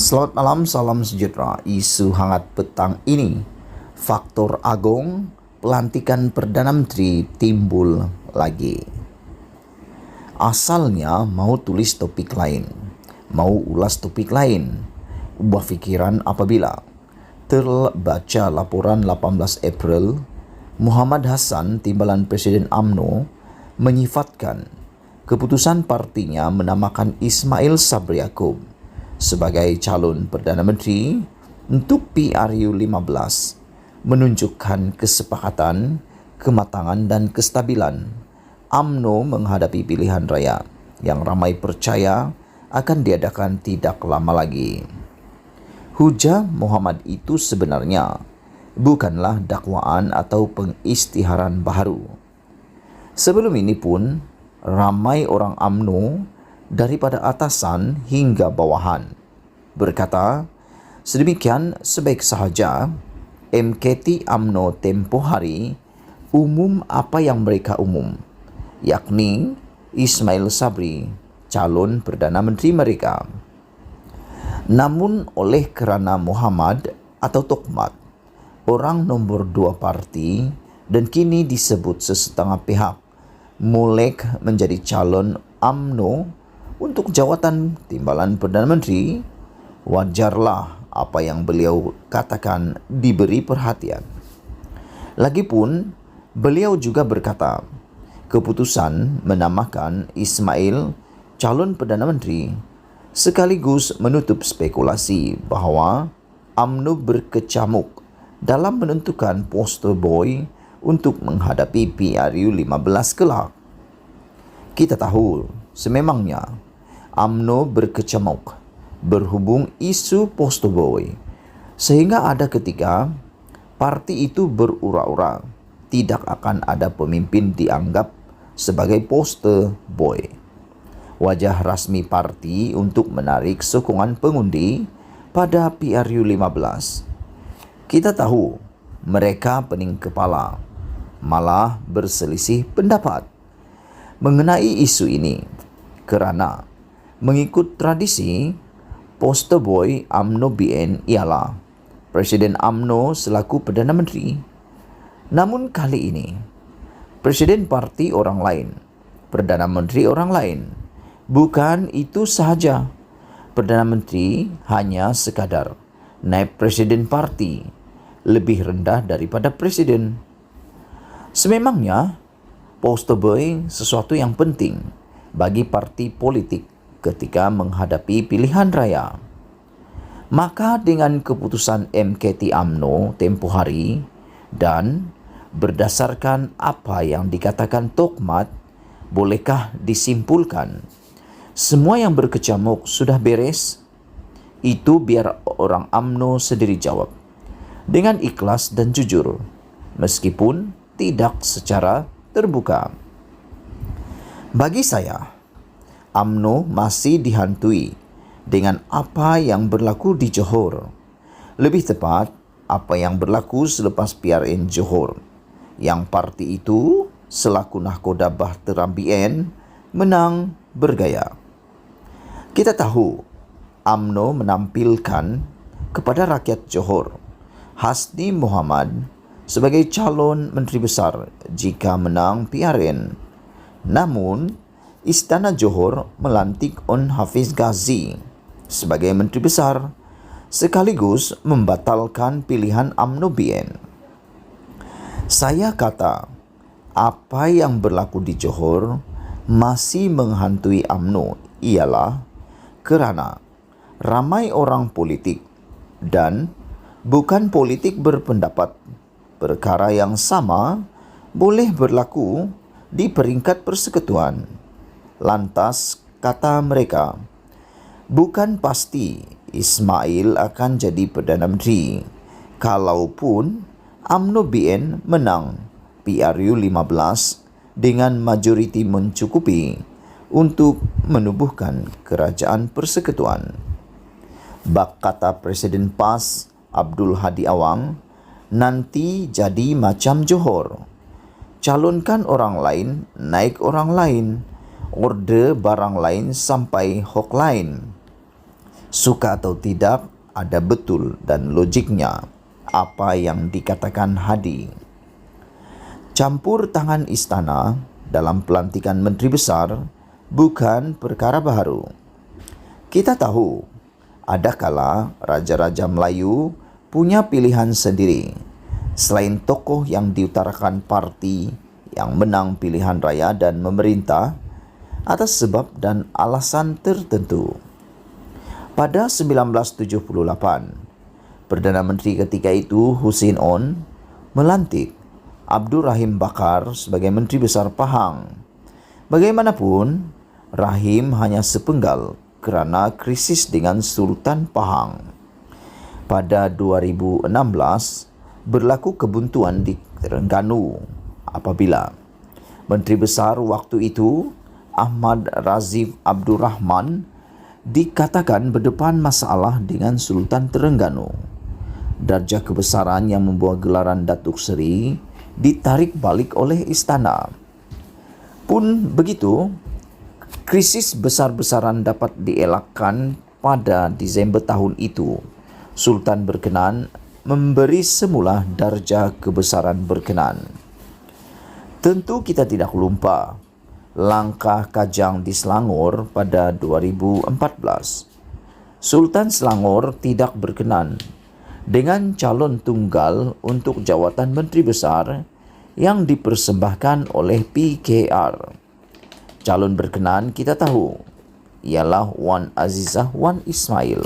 Selamat malam, salam sejahtera. Isu hangat petang ini, faktor agung pelantikan Perdana Menteri timbul lagi. Asalnya mau tulis topik lain, mau ulas topik lain. Ubah fikiran apabila terbaca laporan 18 April, Muhammad Hassan, Timbalan Presiden UMNO, menyifatkan keputusan partinya menamakan Ismail Sabri Yaakob sebagai calon Perdana Menteri untuk PRU 15 menunjukkan kesepakatan, kematangan dan kestabilan UMNO menghadapi pilihan raya yang ramai percaya akan diadakan tidak lama lagi. Hujah Muhammad itu sebenarnya bukanlah dakwaan atau pengisytiharan baru. Sebelum ini pun, ramai orang UMNO daripada atasan hingga bawahan berkata, sedemikian sebaik sahaja MKT UMNO tempoh hari umum apa yang mereka umum, yakni Ismail Sabri calon Perdana Menteri mereka. Namun oleh kerana Muhammad atau Tokmat, orang nombor 2 parti dan kini disebut sesetengah pihak, molek menjadi calon UMNO untuk jawatan Timbalan Perdana Menteri, wajarlah apa yang beliau katakan diberi perhatian. Lagipun, beliau juga berkata, keputusan menamakan Ismail calon Perdana Menteri sekaligus menutup spekulasi bahawa UMNO berkecamuk dalam menentukan poster boy untuk menghadapi PRU 15 kelak. Kita tahu sememangnya UMNO berkecamuk berhubung isu poster boy, sehingga ada ketika parti itu berura-ura tidak akan ada pemimpin dianggap sebagai poster boy, wajah rasmi parti untuk menarik sokongan pengundi pada PRU 15. Kita tahu mereka pening kepala, malah berselisih pendapat mengenai isu ini kerana mengikut tradisi, poster boy UMNO BN ialah Presiden UMNO selaku Perdana Menteri. Namun kali ini, Presiden parti orang lain, Perdana Menteri orang lain. Bukan itu sahaja, Perdana Menteri hanya sekadar naib Presiden parti, lebih rendah daripada Presiden. Sememangnya, poster boy sesuatu yang penting bagi parti politik ketika menghadapi pilihan raya. Maka dengan keputusan MKT UMNO tempoh hari dan berdasarkan apa yang dikatakan Tokmat, bolehkah disimpulkan semua yang berkecamuk sudah beres? Itu biar orang UMNO sendiri jawab dengan ikhlas dan jujur, meskipun tidak secara terbuka. Bagi saya, UMNO masih dihantui dengan apa yang berlaku di Johor. Lebih tepat, apa yang berlaku selepas PRN Johor, yang parti itu selaku nahkoda Bahtera BN menang bergaya. Kita tahu UMNO menampilkan kepada rakyat Johor Hasni Muhammad sebagai calon Menteri Besar jika menang PRN. Namun, Istana Johor melantik On Hafiz Ghazi sebagai Menteri Besar sekaligus membatalkan pilihan UMNO BN. Saya kata, apa yang berlaku di Johor masih menghantui UMNO ialah kerana ramai orang politik dan bukan politik berpendapat perkara yang sama boleh berlaku di peringkat persekutuan. Lantas kata mereka, bukan pasti Ismail akan jadi Perdana Menteri kalaupun UMNO BN menang PRU 15 dengan majoriti mencukupi untuk menubuhkan kerajaan persekutuan. Bak kata Presiden PAS Abdul Hadi Awang, nanti jadi macam Johor. Calonkan orang lain, naik orang lain, order barang lain sampai hok lain. Suka atau tidak, ada betul dan logiknya apa yang dikatakan Hadi. Campur tangan istana dalam pelantikan menteri besar bukan perkara baru. Kita tahu, ada kala raja-raja Melayu punya pilihan sendiri. Selain tokoh yang diutarakan parti yang menang pilihan raya dan memerintah atas sebab dan alasan tertentu. Pada 1978, Perdana Menteri ketika itu Hussein On melantik Abdul Rahim Bakar sebagai Menteri Besar Pahang. Bagaimanapun, Rahim hanya sepenggal kerana krisis dengan Sultan Pahang. Pada 2016, berlaku kebuntuan di Terengganu apabila Menteri Besar waktu itu Ahmad Razif Abdul Rahman dikatakan berdepan masalah dengan Sultan Terengganu. Darjah kebesaran yang membawa gelaran Datuk Seri ditarik balik oleh istana. Pun begitu, krisis besar-besaran dapat dielakkan pada Disember tahun itu. Sultan berkenan memberi semula darjah kebesaran berkenan. Tentu kita tidak lupa langkah Kajang di Selangor pada 2014. Sultan Selangor tidak berkenan dengan calon tunggal untuk jawatan Menteri Besar yang dipersembahkan oleh PKR. Calon berkenan kita tahu ialah Wan Azizah Wan Ismail.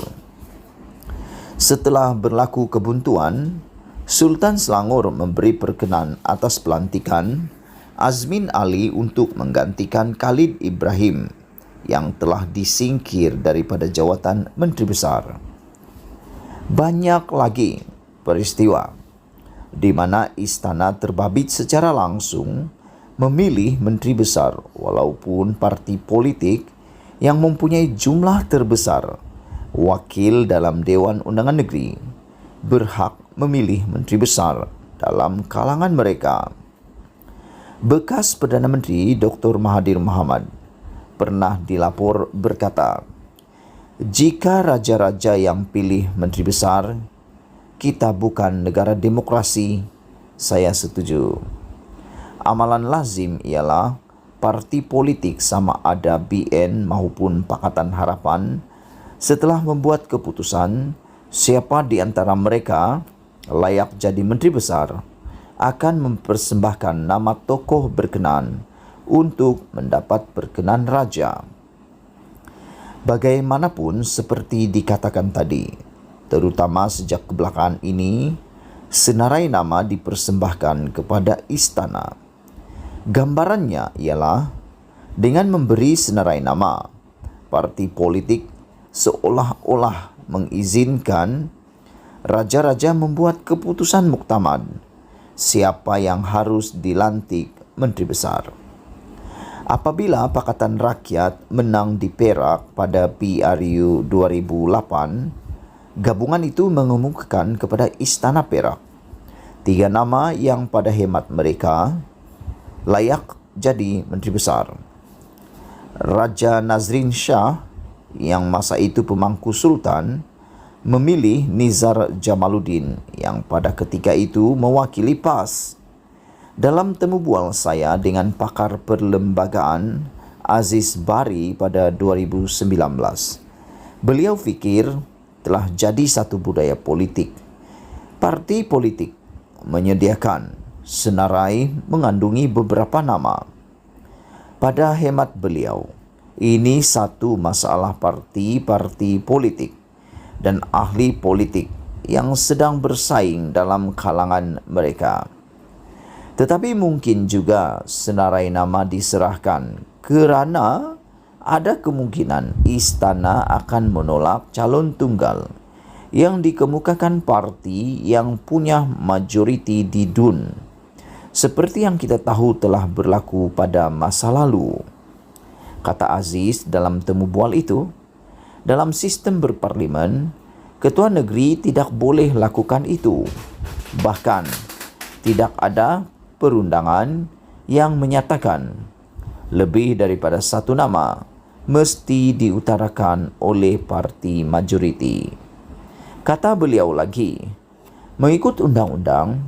Setelah berlaku kebuntuan, Sultan Selangor memberi perkenan atas pelantikan Azmin Ali untuk menggantikan Khalid Ibrahim yang telah disingkir daripada jawatan Menteri Besar. Banyak lagi peristiwa di mana istana terbabit secara langsung memilih Menteri Besar walaupun parti politik yang mempunyai jumlah terbesar wakil dalam Dewan Undangan Negeri berhak memilih Menteri Besar dalam kalangan mereka. Bekas Perdana Menteri Dr. Mahathir Mohamad pernah dilapor berkata, "Jika raja-raja yang pilih Menteri Besar, kita bukan negara demokrasi." Saya setuju. Amalan lazim ialah parti politik sama ada BN maupun Pakatan Harapan setelah membuat keputusan siapa di antara mereka layak jadi Menteri Besar akan mempersembahkan nama tokoh berkenan untuk mendapat perkenan raja. Bagaimanapun seperti dikatakan tadi, terutama sejak kebelakangan ini, senarai nama dipersembahkan kepada istana. Gambarannya ialah dengan memberi senarai nama, parti politik seolah-olah mengizinkan raja-raja membuat keputusan muktamad siapa yang harus dilantik Menteri Besar. Apabila Pakatan Rakyat menang di Perak pada PRU 2008, gabungan itu mengemukakan kepada Istana Perak 3 nama yang pada hemat mereka layak jadi Menteri Besar. Raja Nazrin Shah yang masa itu pemangku Sultan memilih Nizar Jamaluddin yang pada ketika itu mewakili PAS. Dalam temu bual saya dengan pakar perlembagaan Aziz Bari pada 2019, beliau fikir telah jadi satu budaya politik. Parti politik menyediakan senarai mengandungi beberapa nama. Pada hemat beliau, ini satu masalah parti-parti politik dan ahli politik yang sedang bersaing dalam kalangan mereka. Tetapi mungkin juga senarai nama diserahkan kerana ada kemungkinan istana akan menolak calon tunggal yang dikemukakan parti yang punya majoriti di DUN. Seperti yang kita tahu telah berlaku pada masa lalu. Kata Aziz dalam temu bual itu, dalam sistem berparlimen, ketua negeri tidak boleh lakukan itu. Bahkan, tidak ada perundangan yang menyatakan lebih daripada satu nama mesti diutarakan oleh parti majoriti. Kata beliau lagi, mengikut undang-undang,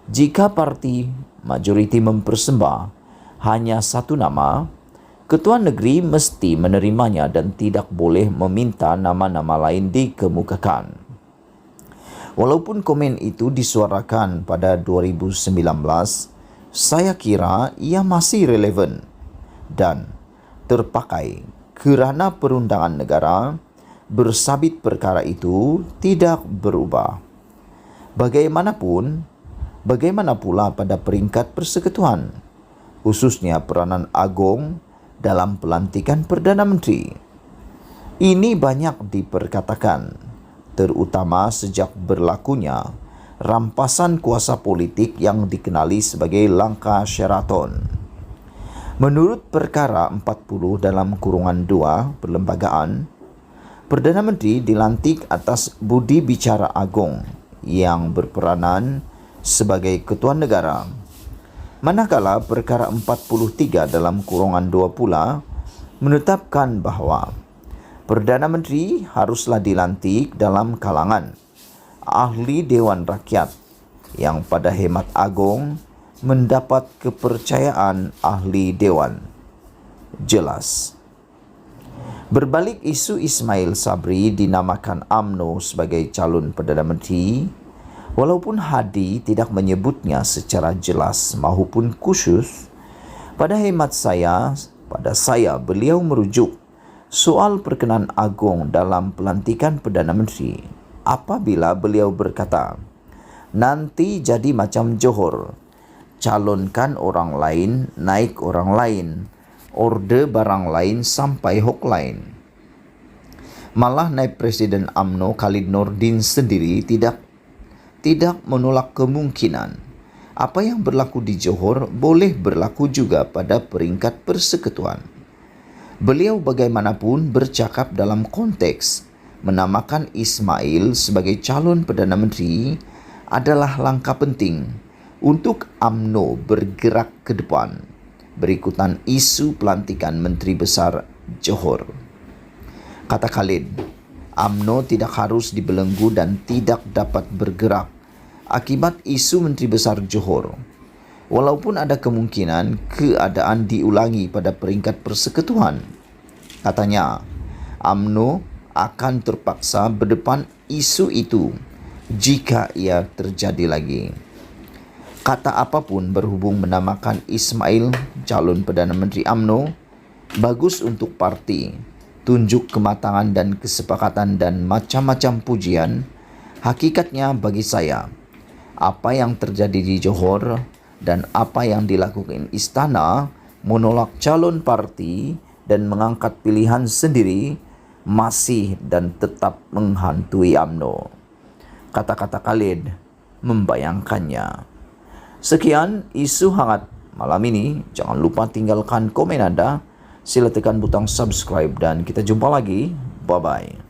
jika parti majoriti mempersembah hanya satu nama, Ketua Negeri mesti menerimanya dan tidak boleh meminta nama-nama lain dikemukakan. Walaupun komen itu disuarakan pada 2019, saya kira ia masih relevan dan terpakai kerana perundangan negara bersabit perkara itu tidak berubah. Bagaimana pula pada peringkat persekutuan, khususnya peranan Agong dalam pelantikan Perdana Menteri. Ini banyak diperkatakan, terutama sejak berlakunya rampasan kuasa politik yang dikenali sebagai langkah Sheraton. Menurut perkara 40 dalam kurungan 2 perlembagaan, Perdana Menteri dilantik atas budi bicara Agong yang berperanan sebagai Ketua Negara. Manakala perkara 43 dalam kurungan 2 pula menetapkan bahawa Perdana Menteri haruslah dilantik dalam kalangan ahli Dewan Rakyat yang pada hemat Agong mendapat kepercayaan ahli Dewan. Jelas. Berbalik isu Ismail Sabri dinamakan UMNO sebagai calon Perdana Menteri, walaupun Hadi tidak menyebutnya secara jelas maupun khusus, pada saya beliau merujuk soal perkenan Agong dalam pelantikan Perdana Menteri apabila beliau berkata, nanti jadi macam Johor, calonkan orang lain, naik orang lain, orde barang lain sampai hok lain. Malah naib Presiden UMNO Khalid Nordin sendiri tidak menolak kemungkinan apa yang berlaku di Johor boleh berlaku juga pada peringkat persekutuan. Beliau bagaimanapun bercakap dalam konteks menamakan Ismail sebagai calon Perdana Menteri adalah langkah penting untuk UMNO bergerak ke depan berikutan isu pelantikan Menteri Besar Johor. Kata Khalid, UMNO tidak harus dibelenggu dan tidak dapat bergerak akibat isu Menteri Besar Johor. Walaupun ada kemungkinan keadaan diulangi pada peringkat persekutuan. Katanya, UMNO akan terpaksa berdepan isu itu jika ia terjadi lagi. Kata apapun berhubung menamakan Ismail calon Perdana Menteri UMNO, bagus untuk parti, tunjuk kematangan dan kesepakatan dan macam-macam pujian. Hakikatnya bagi saya, apa yang terjadi di Johor dan apa yang dilakukan istana menolak calon parti dan mengangkat pilihan sendiri masih dan tetap menghantui UMNO. Kata-kata Khalid membayangkannya. Sekian isu hangat malam ini. Jangan lupa tinggalkan komen Anda. Sila tekan butang subscribe dan kita jumpa lagi. Bye-bye.